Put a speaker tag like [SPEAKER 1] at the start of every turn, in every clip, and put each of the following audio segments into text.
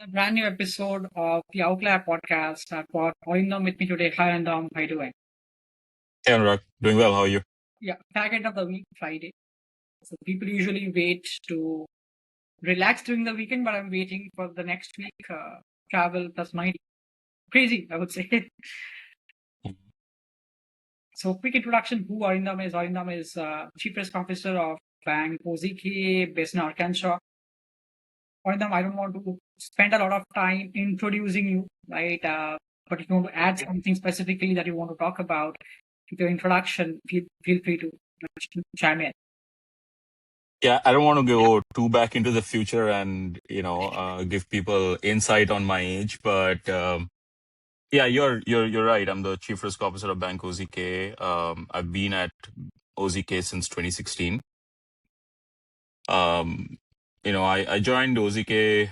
[SPEAKER 1] A brand new episode of the Outlier Podcast. I've got Arindam with me today. Hi, Arindam. How you doing?
[SPEAKER 2] Hey, Anurag. Doing well. How are you?
[SPEAKER 1] Yeah, back end of the week, Friday. So people usually wait to relax during the weekend, but I'm waiting for the next week. Travel plus money. Crazy, I would say. So quick introduction who Arindam is. Arindam is Chief Risk Officer of Bank OZK based in Arkansas. Arindam, I don't want to spend a lot of time introducing you, right? But if you want to add something specifically that you want to talk about with your introduction, feel free to chime in.
[SPEAKER 2] Yeah, I don't want to go too back into the future and give people insight on my age, but yeah, you're right. I'm the Chief Risk Officer of Bank OZK. I've been at OZK since 2016. I joined OZK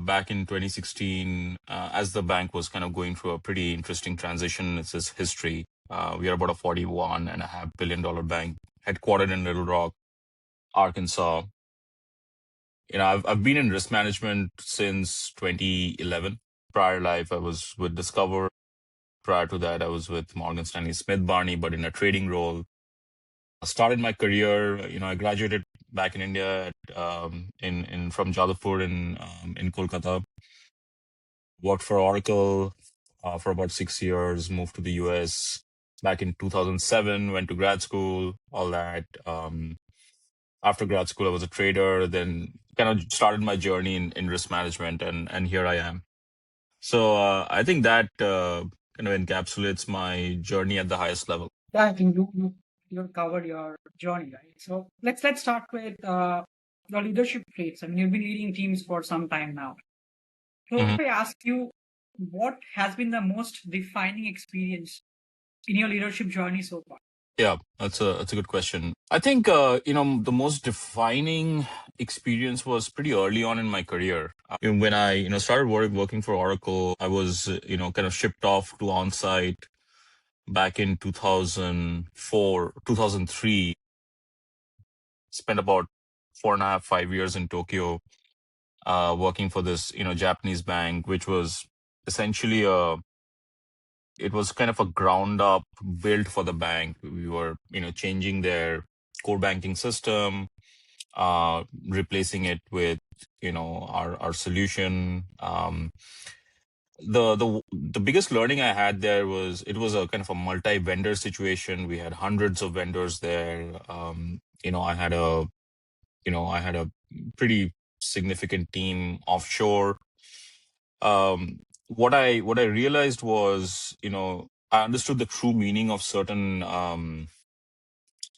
[SPEAKER 2] back in 2016 as the bank was kind of going through a pretty interesting transition. It's its history. We are about a $41.5 billion bank headquartered in Little Rock, Arkansas. I've been in risk management since 2011. Prior life, I was with Discover. Prior to that, I was with Morgan Stanley Smith Barney, but in a trading role. I started my career. I graduated back in India in from Jadavpur in Kolkata. Worked for Oracle for about 6 years. Moved to the US back in 2007. Went to grad school. All that. After grad school, I was a trader. Then kind of started my journey in risk management, and here I am. So I think that kind of encapsulates my journey at the highest level.
[SPEAKER 1] Yeah, I think you covered your journey, right? So let's start with your leadership traits. I mean, you've been leading teams for some time now. So if I ask you, what has been the most defining experience in your leadership journey so far?
[SPEAKER 2] Yeah, that's a good question. I think the most defining experience was pretty early on in my career. When I started working for Oracle, I was kind of shipped off to on-site back in 2004, 2003. Spent about 4.5, 5 years in Tokyo, working for this Japanese bank, which was essentially it was kind of a ground up build for the bank. We were, changing their core banking system, replacing it with, our solution. The biggest learning I had there was it was a kind of a multi-vendor situation. We had hundreds of vendors there. I had a pretty significant team offshore. What I realized was, I understood the true meaning of certain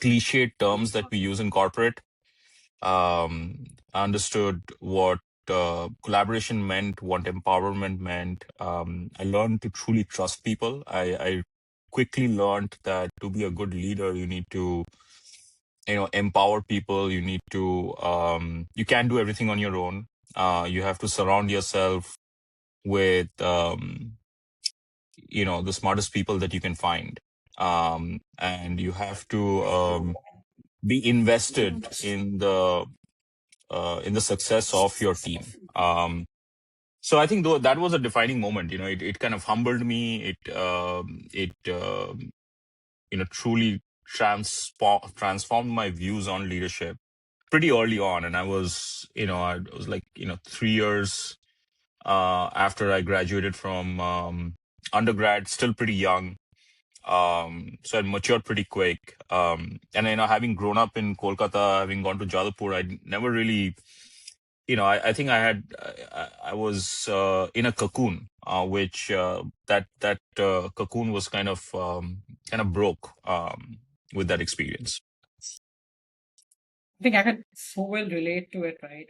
[SPEAKER 2] cliched terms that we use in corporate. I understood what collaboration meant, what empowerment meant. I learned to truly trust people. I quickly learned that to be a good leader, you need to, empower people. You need to, you can't do everything on your own. You have to surround yourself with, the smartest people that you can find. And you have to be invested in the success of your team. So I think though that was a defining moment. It kind of humbled me. It truly transformed my views on leadership pretty early on. And I was like 3 years after I graduated from undergrad, still pretty young. So I matured pretty quick. And having grown up in Kolkata, having gone to Jadavpur, I never really, I think I was in a cocoon, which that cocoon was kind of broke with that experience.
[SPEAKER 1] I think I can so well relate to it, right?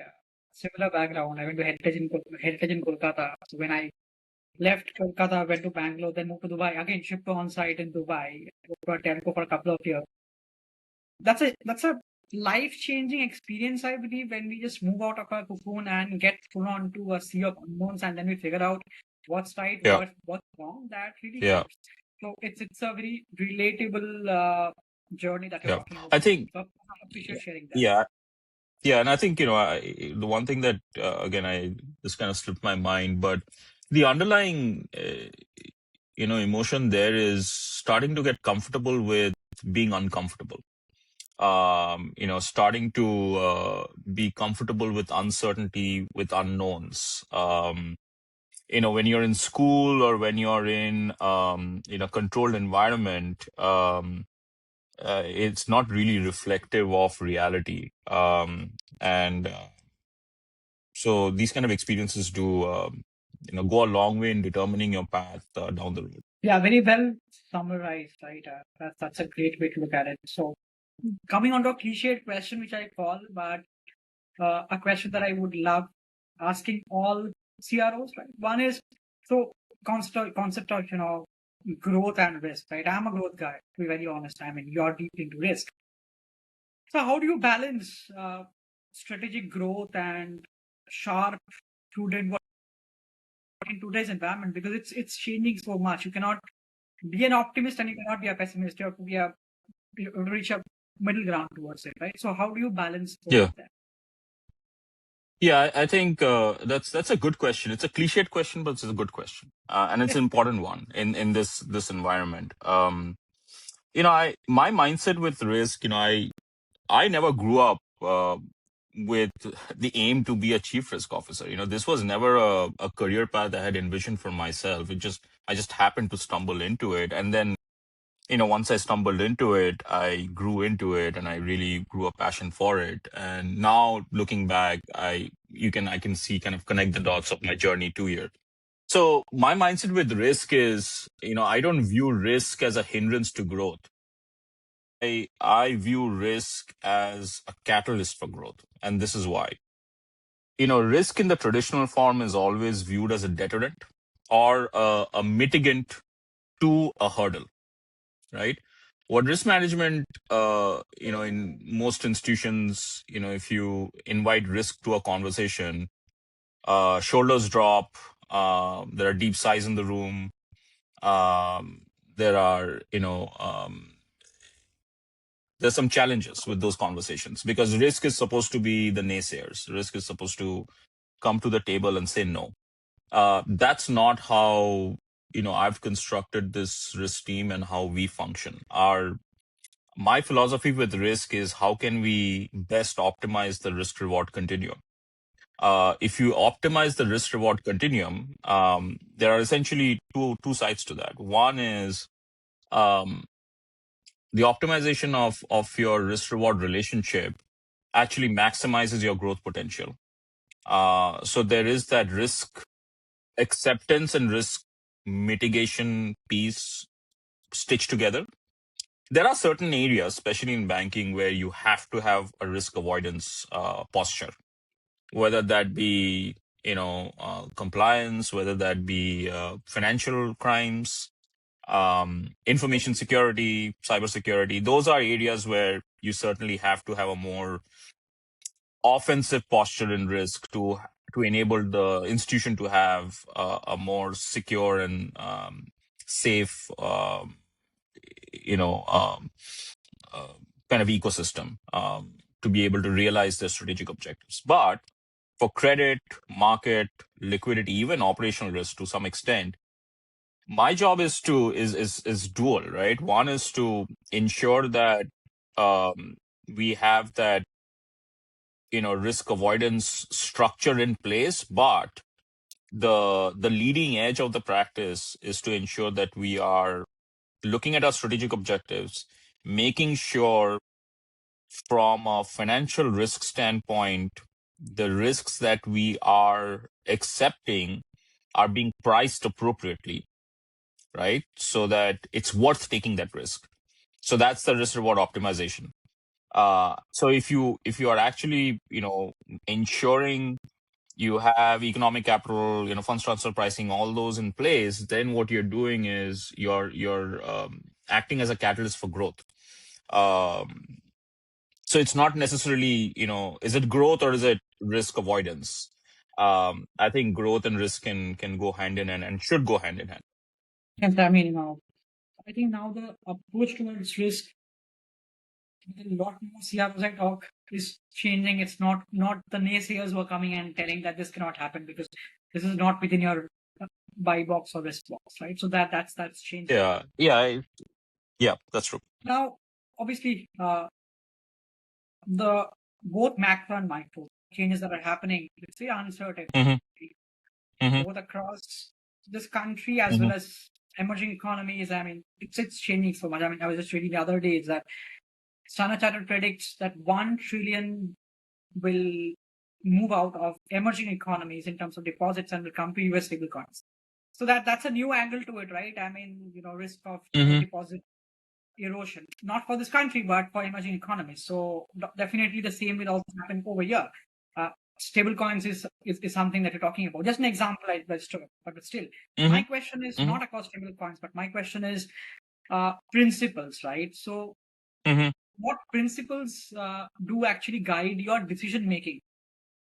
[SPEAKER 1] Similar background. I went to Heritage in Kolkata. So when I left Kolkata, went to Bangalore, then moved to Dubai. Again, shipped to on-site in Dubai. Worked at telco for a couple of years. That's a life-changing experience, I believe, when we just move out of our cocoon and get thrown onto a sea of unknowns, and then we figure out what's right,
[SPEAKER 2] Yeah.
[SPEAKER 1] what's wrong. That really
[SPEAKER 2] Yeah.
[SPEAKER 1] helps. So it's a very relatable journey that you're
[SPEAKER 2] Yeah.
[SPEAKER 1] talking about.
[SPEAKER 2] I think,
[SPEAKER 1] So I appreciate sharing that.
[SPEAKER 2] yeah. Yeah, and I think, the one thing that, again, I just kind of slipped my mind, but the underlying, emotion there is starting to get comfortable with being uncomfortable. Starting to be comfortable with uncertainty, with unknowns. When you're in school or when you're in, controlled environment, it's not really reflective of reality. And So these kind of experiences do, go a long way in determining your path down the road.
[SPEAKER 1] Yeah, very well summarized, right? That's a great way to look at it. So, coming on to a cliched question, which I call, but a question that I would love asking all CROs, right? One is, so concept of, growth and risk, right? I'm a growth guy, to be very honest. I mean, you're deep into risk. So how do you balance strategic growth and sharp, prudent work in today's environment? Because it's changing so much. You cannot be an optimist and you cannot be a pessimist. You have to you have to reach a middle ground towards it, right? So how do you balance both
[SPEAKER 2] Yeah.
[SPEAKER 1] of them?
[SPEAKER 2] Yeah, I think that's a good question. It's a cliched question, but it's a good question, and it's an important one in this environment. I my mindset with risk, I never grew up with the aim to be a chief risk officer. This was never a career path I had envisioned for myself. I just happened to stumble into it, and then once I stumbled into it, I grew into it and I really grew a passion for it. And now looking back, I can see, kind of connect the dots of my journey to here. So my mindset with risk is, I don't view risk as a hindrance to growth. I view risk as a catalyst for growth. And this is why. Risk in the traditional form is always viewed as a deterrent or a mitigant to a hurdle, right? What risk management, in most institutions, if you invite risk to a conversation, shoulders drop, there are deep sighs in the room, there are, there's some challenges with those conversations because risk is supposed to be the naysayers. Risk is supposed to come to the table and say no. That's not how, I've constructed this risk team and how we function. My philosophy with risk is how can we best optimize the risk reward continuum? If you optimize the risk reward continuum, there are essentially two sides to that. One is um, the optimization of your risk reward relationship actually maximizes your growth potential. So there is that risk acceptance and risk mitigation piece stitched together. There are certain areas, especially in banking, where you have to have a risk avoidance posture, whether that be compliance, whether that be financial crimes, information security, cybersecurity. Those are areas where you certainly have to have a more offensive posture in risk to enable the institution to have a more secure and safe, you know. Uh, kind of ecosystem to be able to realize their strategic objectives. But for credit, market, liquidity, even operational risk to some extent, my job is dual, right? One is to ensure that we have that risk avoidance structure in place, but the leading edge of the practice is to ensure that we are looking at our strategic objectives, making sure from a financial risk standpoint, the risks that we are accepting are being priced appropriately, right? So that it's worth taking that risk. So that's the risk reward optimization. So if you are actually ensuring you have economic capital, funds transfer pricing, all those in place, then what you're doing is you're acting as a catalyst for growth. Um, so it's not necessarily, is it growth or is it risk avoidance? I think growth and risk can go hand in hand and should go hand in hand.
[SPEAKER 1] Yes, I mean, I think now the approach towards risk a lot more CROs I talk is changing. It's not the naysayers who are coming and telling that this cannot happen because this is not within your buy box or risk box, right? So that's changing.
[SPEAKER 2] Yeah, that's true.
[SPEAKER 1] Now, obviously, the both macro and micro changes that are happening, it's very uncertain. Both across this country as well as emerging economies. I mean, it's changing so much. I mean, I was just reading the other day that Standard Chartered predicts that 1 trillion will move out of emerging economies in terms of deposits and will come to US stablecoins. So that's a new angle to it, right? I mean, risk of deposit erosion, not for this country, but for emerging economies. So definitely the same will also happen over here. Stable coins is something that you're talking about. Just an example I just took, but still, my question is not across stable coins, but my question is principles, right? So what principles do actually guide your decision making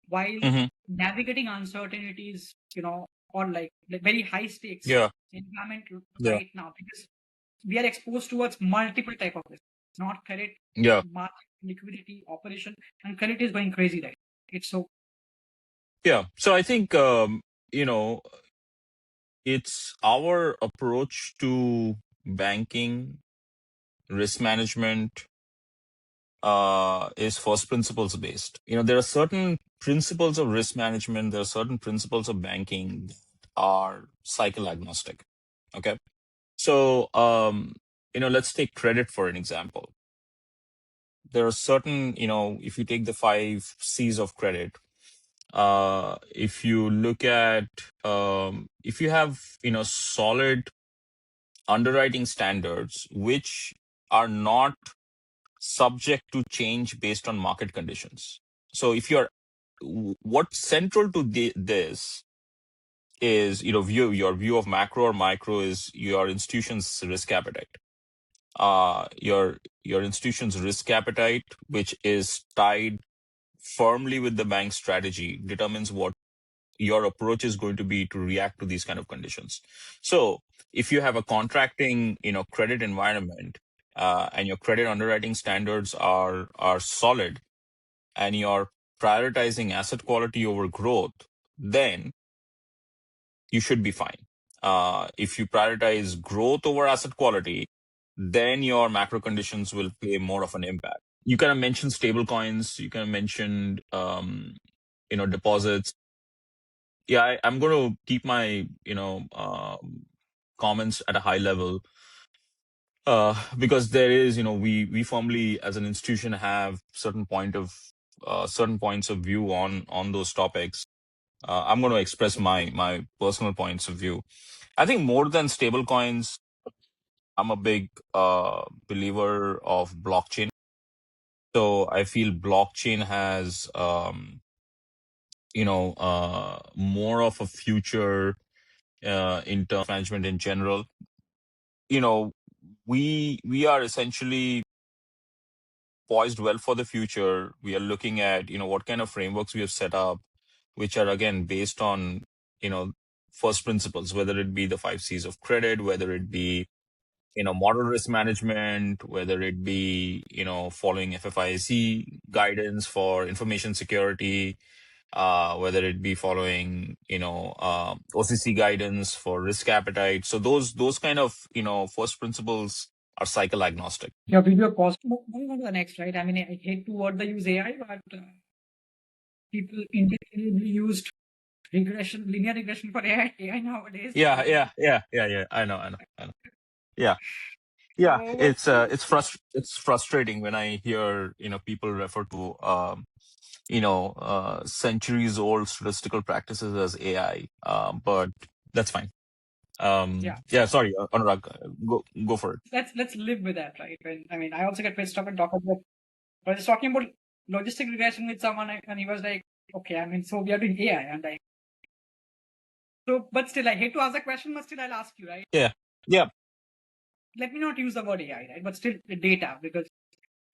[SPEAKER 1] while navigating uncertainties, or like very high stakes environment right now? Because we are exposed towards multiple type of risk, not credit, market, liquidity, operation, and credit is going crazy, right? It's so.
[SPEAKER 2] Yeah. So I think, it's our approach to banking, risk management, is first principles based. There are certain principles of risk management, there are certain principles of banking that are cycle agnostic. Okay. So, let's take credit for an example. There are certain, if you take the 5 C's of credit, if you look at, if you have, solid underwriting standards, which are not subject to change based on market conditions. So if you're, what's central to this is, your view of macro or micro is your institution's risk appetite. Your institution's risk appetite, which is tied firmly with the bank's strategy, determines what your approach is going to be to react to these kind of conditions. So if you have a contracting, credit environment, and your credit underwriting standards are solid, and you're prioritizing asset quality over growth, then you should be fine. If you prioritize growth over asset quality, then your macro conditions will play more of an impact. You kind of mentioned stable coins. You kind of mentioned, deposits. Yeah, I'm going to keep my, comments at a high level, because there is, we firmly as an institution have certain points of view on those topics. I'm going to express my personal points of view. I think more than stable coins, I'm a big believer of blockchain. So I feel blockchain has, more of a future in terms of management in general. We are essentially poised well for the future. We are looking at, what kind of frameworks we have set up, which are again based on, first principles, whether it be the 5 C's of credit, whether it be, model risk management, whether it be, following FFIEC guidance for information security, whether it be following, OCC guidance for risk appetite. So those kind of, first principles are cycle agnostic.
[SPEAKER 1] Yeah, video cost. Moving on to the next, right? I mean, I hate to word the use AI, but people individually used linear regression for AI nowadays.
[SPEAKER 2] Yeah. I know. Yeah. Yeah,
[SPEAKER 1] So
[SPEAKER 2] it's frustrating when I hear, people refer to, centuries old statistical practices as AI. But that's fine. Yeah, sorry, Anurag, go for it.
[SPEAKER 1] let's live with that, right? I mean, I also get pissed off and talk about. I was talking about logistic regression with someone, and he was like, "Okay, I mean, so we are doing AI," and like, so, but still, I hate to ask the question, but still, I'll ask you, right?
[SPEAKER 2] Yeah.
[SPEAKER 1] Let me not use the word AI, right? But still, the data, because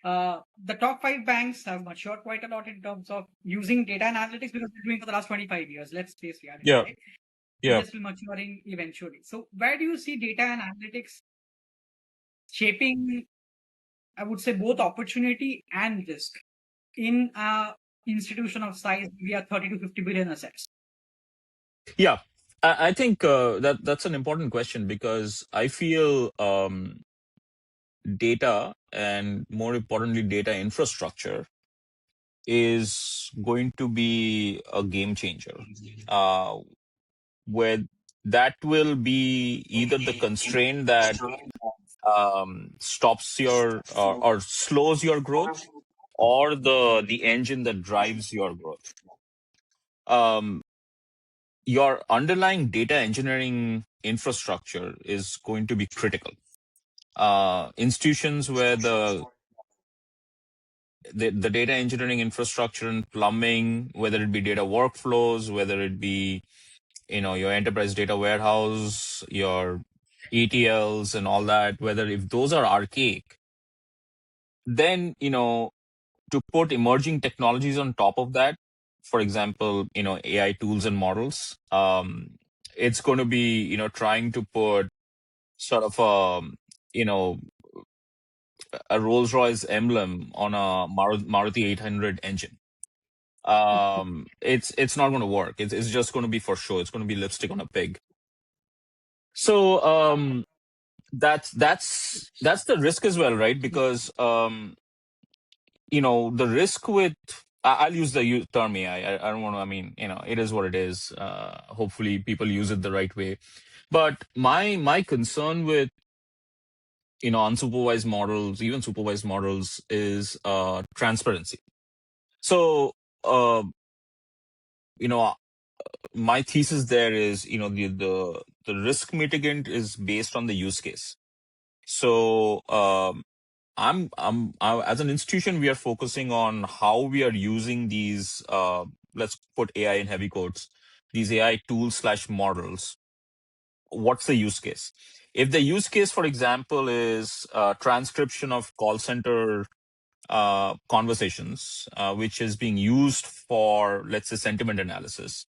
[SPEAKER 1] the top 5 banks have matured quite a lot in terms of using data and analytics because they're doing for the last 25 years. Let's face reality, right?
[SPEAKER 2] Yeah.
[SPEAKER 1] This will maturing eventually. So, where do you see data and analytics shaping I would say, both opportunity and risk. In a institution of size, we are 30 to 50 billion assets.
[SPEAKER 2] Yeah, I think that's an important question because I feel data and more importantly, data infrastructure is going to be a game changer. Where that will be either the constraint that stops your or slows your growth, or the engine that drives your growth. Um, your underlying data engineering infrastructure is going to be critical. Institutions where the data engineering infrastructure and plumbing, whether it be data workflows, whether it be your enterprise data warehouse, your ETLs and all that, whether if those are archaic, then to put emerging technologies on top of that, for example, AI tools and models, it's going to be trying to put sort of you know a Rolls Royce emblem on a Maruti 800 engine. It's not going to work. It's just going to be for show. It's going to be lipstick on a pig. So that's the risk as well, right? Because the risk with I'll use the term AI. I don't want to. I mean, it is what it is. Hopefully, people use it the right way. But my concern with unsupervised models, even supervised models, is transparency. So you know my thesis there is the risk mitigant is based on the use case. So as an institution, we are focusing on how we are using these, let's put AI in heavy quotes, these AI tools / models. What's the use case? If the use case, for example, is transcription of call center conversations, which is being used for, let's say, sentiment analysis,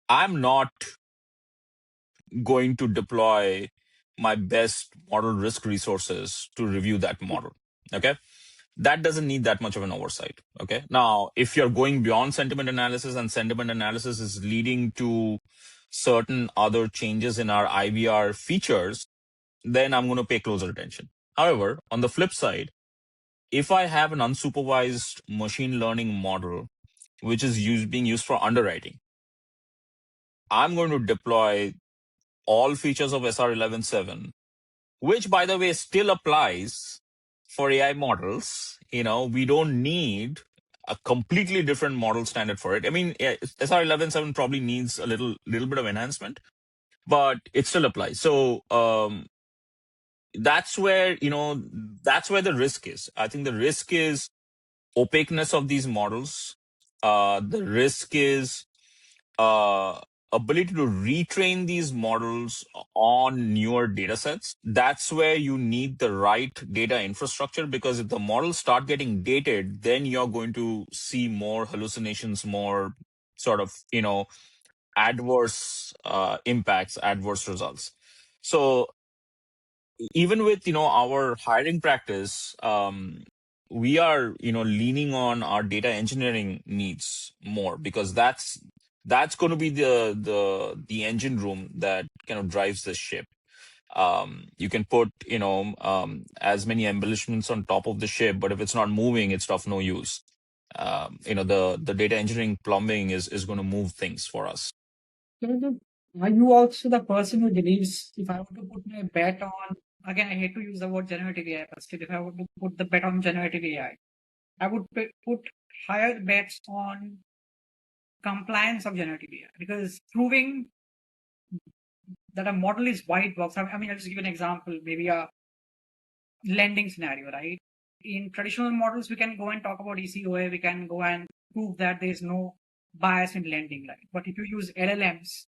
[SPEAKER 2] I'm not going to deploy my best model risk resources to review that model. Okay. That doesn't need that much of an oversight. Okay. Now, if you're going beyond sentiment analysis and sentiment analysis is leading to certain other changes in our IVR features, then I'm going to pay closer attention. However, on the flip side, if I have an unsupervised machine learning model, which is being used for underwriting, I'm going to deploy all features of SR 11.7, which, by the way, still applies for AI models. We don't need a completely different model standard for it. I mean, SR 11.7 probably needs a little bit of enhancement, but it still applies. So that's where the risk is. I think the risk is opaqueness of these models. The risk is uh, ability to retrain these models on newer data sets. That's where you need the right data infrastructure, because if the models start getting dated, then you're going to see more hallucinations, more sort of, adverse impacts, adverse results. So even with, our hiring practice, we are, leaning on our data engineering needs more, because that's going to be the engine room that kind of drives the ship. You can put, as many embellishments on top of the ship, but if it's not moving, it's of no use. The data engineering plumbing is going to move things for us.
[SPEAKER 1] Are you also the person who believes, if I were to put my bet on, again, I hate to use the word generative AI, but still, if I were to put the bet on generative AI, I would put higher bets on compliance of generative AI, because proving that a model is white box. I mean, I'll just give an example, maybe a lending scenario, right? In traditional models, we can go and talk about ECOA, we can go and prove that there is no bias in lending, right? But if you use LLMs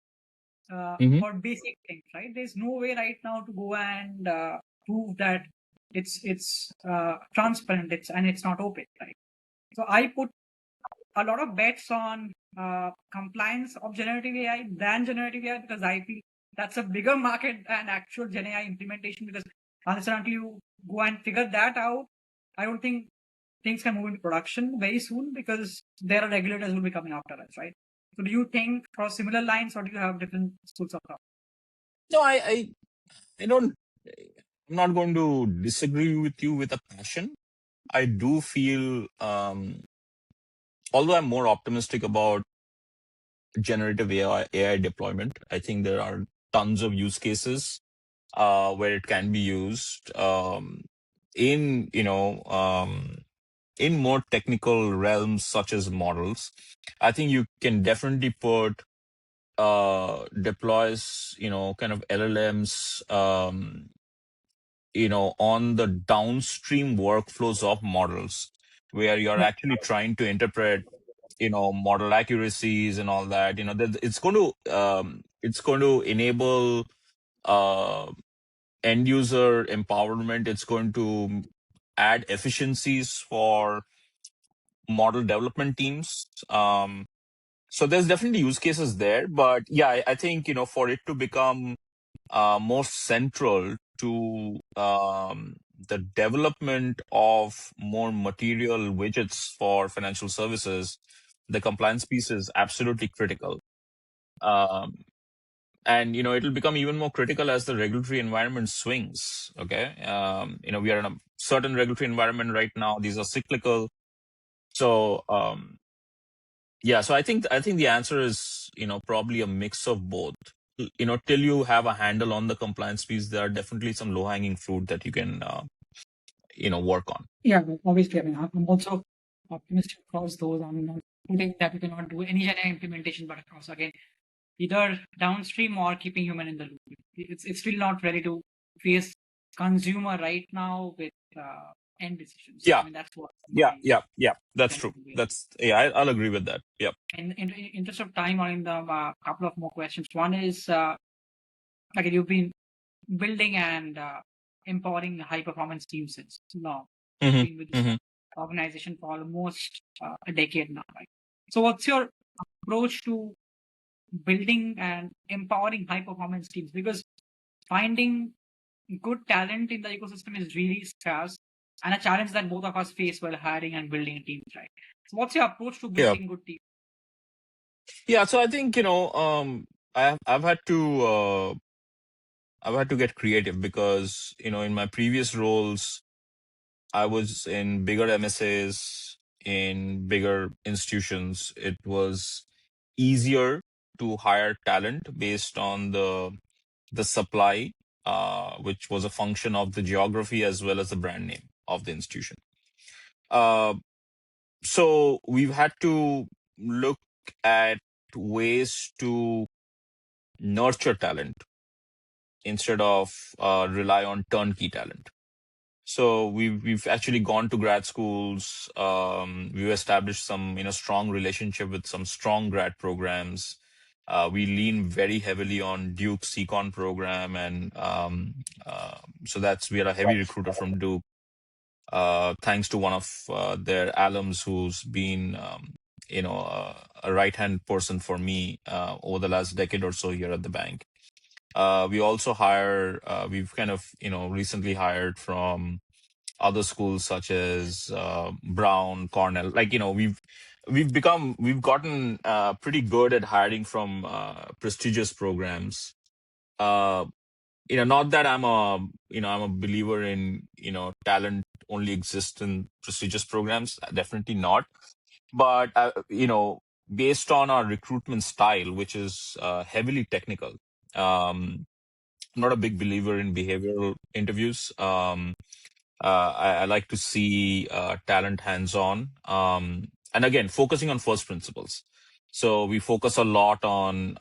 [SPEAKER 1] for basic things, right, there's no way right now to go and prove that it's transparent, it's not opaque, right? So I put a lot of bets on compliance of generative AI than generative AI, because I feel that's a bigger market than actual Gen AI implementation, because until you go and figure that out, I don't think things can move into production very soon because there are regulators who will be coming after us, right? So do you think cross similar lines or do you have different schools of thought?
[SPEAKER 2] No, I don't. I'm not going to disagree with you with a passion. I do feel, although I'm more optimistic about generative AI deployment, I think there are tons of use cases where it can be used in in more technical realms such as models. I think you can definitely put deploys kind of LLMs on the downstream workflows of models where you're
[SPEAKER 1] Yeah.
[SPEAKER 2] actually trying to interpret model accuracies and all that. That it's going to enable uh end user empowerment. It's going to add efficiencies for model development teams. So there's definitely use cases there, but yeah, I think for it to become more central to the development of more material widgets for financial services, the compliance piece is absolutely critical. Um, and it'll become even more critical as the regulatory environment swings. Okay, we are in a certain regulatory environment right now. These are cyclical. So yeah, so I think the answer is probably a mix of both. Till you have a handle on the compliance piece, there are definitely some low hanging fruit that you can work on.
[SPEAKER 1] Yeah, obviously. I mean, I'm also optimistic across those. I'm not putting that we cannot do any GenAI implementation, but across again, either downstream or keeping human in the loop. It's still not ready to face consumer right now with end decisions. I
[SPEAKER 2] Yeah,
[SPEAKER 1] mean, that's what
[SPEAKER 2] yeah,
[SPEAKER 1] my
[SPEAKER 2] yeah, yeah. That's
[SPEAKER 1] sense
[SPEAKER 2] true.
[SPEAKER 1] will be.
[SPEAKER 2] I'll agree with that. Yeah.
[SPEAKER 1] In interest of time, or in the couple of more questions. One is again, you've been building and empowering high performance teams since long. You've
[SPEAKER 2] Hmm.
[SPEAKER 1] been with this
[SPEAKER 2] Hmm.
[SPEAKER 1] organization for almost a decade now, right? So, what's your approach to building and empowering high performance teams? Because finding good talent in the ecosystem is really scarce and a challenge that both of us face while hiring and building teams, right? So, what's your approach to
[SPEAKER 2] Yeah.
[SPEAKER 1] building good teams?
[SPEAKER 2] Yeah. So I think I've had to get creative because in my previous roles I was in bigger MSAs, in bigger institutions. It was easier to hire talent based on the supply, which was a function of the geography as well as the brand name of the institution. Uh, so we've had to look at ways to nurture talent instead of rely on turnkey talent. So we've actually gone to grad schools. We've established some strong relationship with some strong grad programs. We lean very heavily on Duke Econ program, and so we are a heavy recruiter from Duke. Thanks to one of their alums who's been a right hand person for me over the last decade or so here at the bank. We also hire. We've kind of recently hired from other schools such as Brown, Cornell. Like we've gotten pretty good at hiring from prestigious programs. Uh, not that I'm a believer in talent only exists in prestigious programs. Definitely not. But based on our recruitment style, which is heavily technical. Um, I'm not a big believer in behavioral interviews. I like to see talent hands-on, and again, focusing on first principles. So we focus a lot on,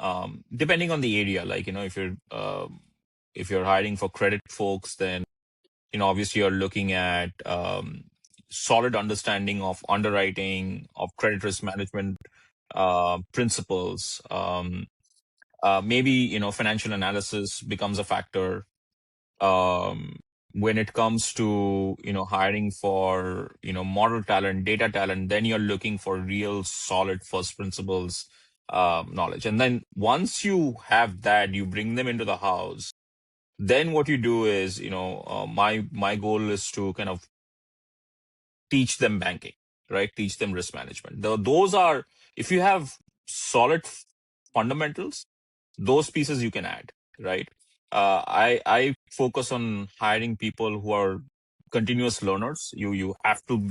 [SPEAKER 2] depending on the area. Like if you're hiring for credit folks, then obviously you're looking at solid understanding of underwriting, of credit risk management principles. Maybe financial analysis becomes a factor um, when it comes to hiring for model talent, data talent. Then you're looking for real solid first principles knowledge, and then once you have that, you bring them into the house. Then what you do is my goal is to kind of teach them banking, right? Teach them risk management. Those are, if you have solid fundamentals, those pieces you can add, right? I focus on hiring people who are continuous learners. You have to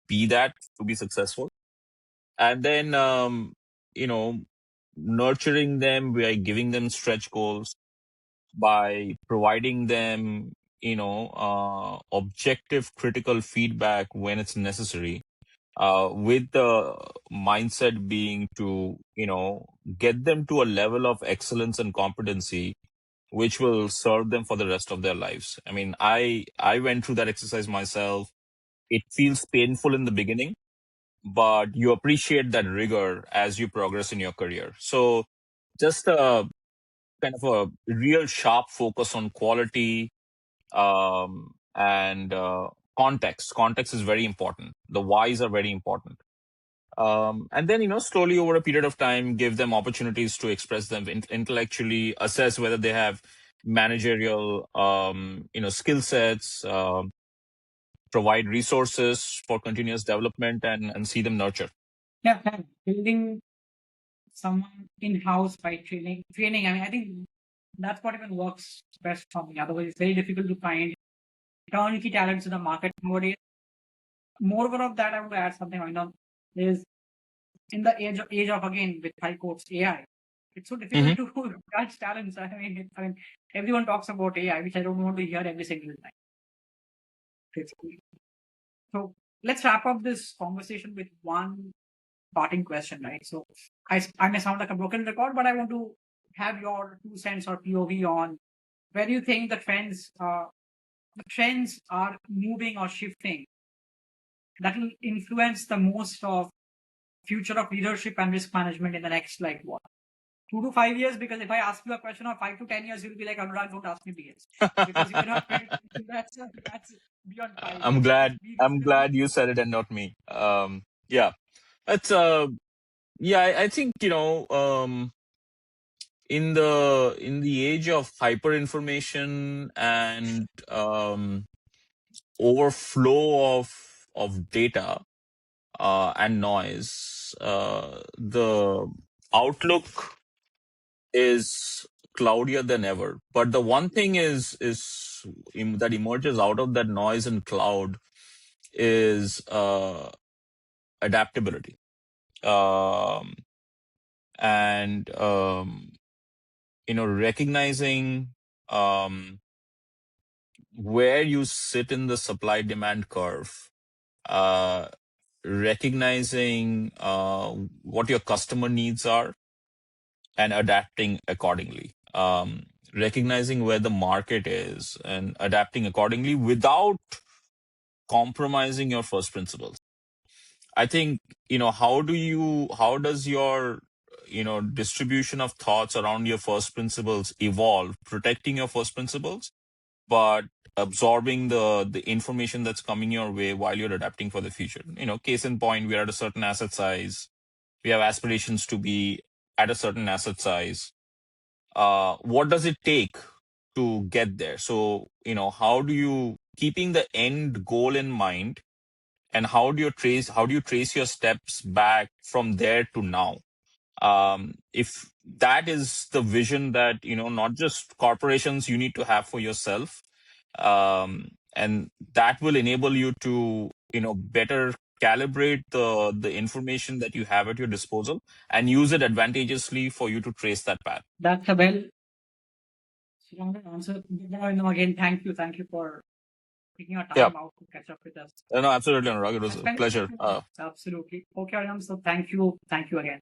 [SPEAKER 2] be that to be successful, and then you know nurturing them by giving them stretch goals, by providing them objective critical feedback when it's necessary, with the mindset being to get them to a level of excellence and competency which will serve them for the rest of their lives. I mean, I went through that exercise myself. It feels painful in the beginning, but you appreciate that rigor as you progress in your career. So just a kind of a real sharp focus on quality, and context. Context is very important. The whys are very important. And then, slowly over a period of time, give them opportunities to express them intellectually, assess whether they have managerial, skill sets, provide resources for continuous development, and see them nurture.
[SPEAKER 1] Yeah, building someone in-house by training. I mean, I think that's what even works best for me. Otherwise, it's very difficult to find turnkey talents in the market nowadays. Moreover of that, I would add something. Is in the age of again with high quotes AI. It's so difficult to judge talents. I mean, everyone talks about AI, which I don't want to hear every single time. Basically. So let's wrap up this conversation with one parting question, right? So I may sound like a broken record, but I want to have your 2 cents or POV on where do you think the trends are moving or shifting that will influence the most of future of leadership and risk management in the next 2 to 5 years? Because if I ask you a question of 5 to 10 years, you'll be like, Anurag, don't ask me BS. Because you cannot predict that's beyond 5
[SPEAKER 2] I'm
[SPEAKER 1] years.
[SPEAKER 2] glad you said it and not me. Yeah. That's I think in the age of hyper information and overflow of data and noise, the outlook is cloudier than ever. But the one thing that emerges out of that noise and cloud is adaptability, and recognizing where you sit in the supply demand curve, uh, recognizing what your customer needs are and adapting accordingly, recognizing where the market is and adapting accordingly without compromising your first principles. I think, how does your, distribution of thoughts around your first principles evolve, protecting your first principles, but absorbing the information that's coming your way while you're adapting for the future. Case in point, we're at a certain asset size. We have aspirations to be at a certain asset size. What does it take to get there? So, how do you, keeping the end goal in mind, and how do you trace your steps back from there to now? If that is the vision that, not just corporations you need to have for yourself, and that will enable you to, better calibrate the information that you have at your disposal and use it advantageously for you to trace that path.
[SPEAKER 1] That's a well-rounded answer. Again, thank you for taking your time out to catch up with us.
[SPEAKER 2] No, absolutely, Anurag. It was a pleasure.
[SPEAKER 1] Absolutely. Okay, Arindam. So thank you again.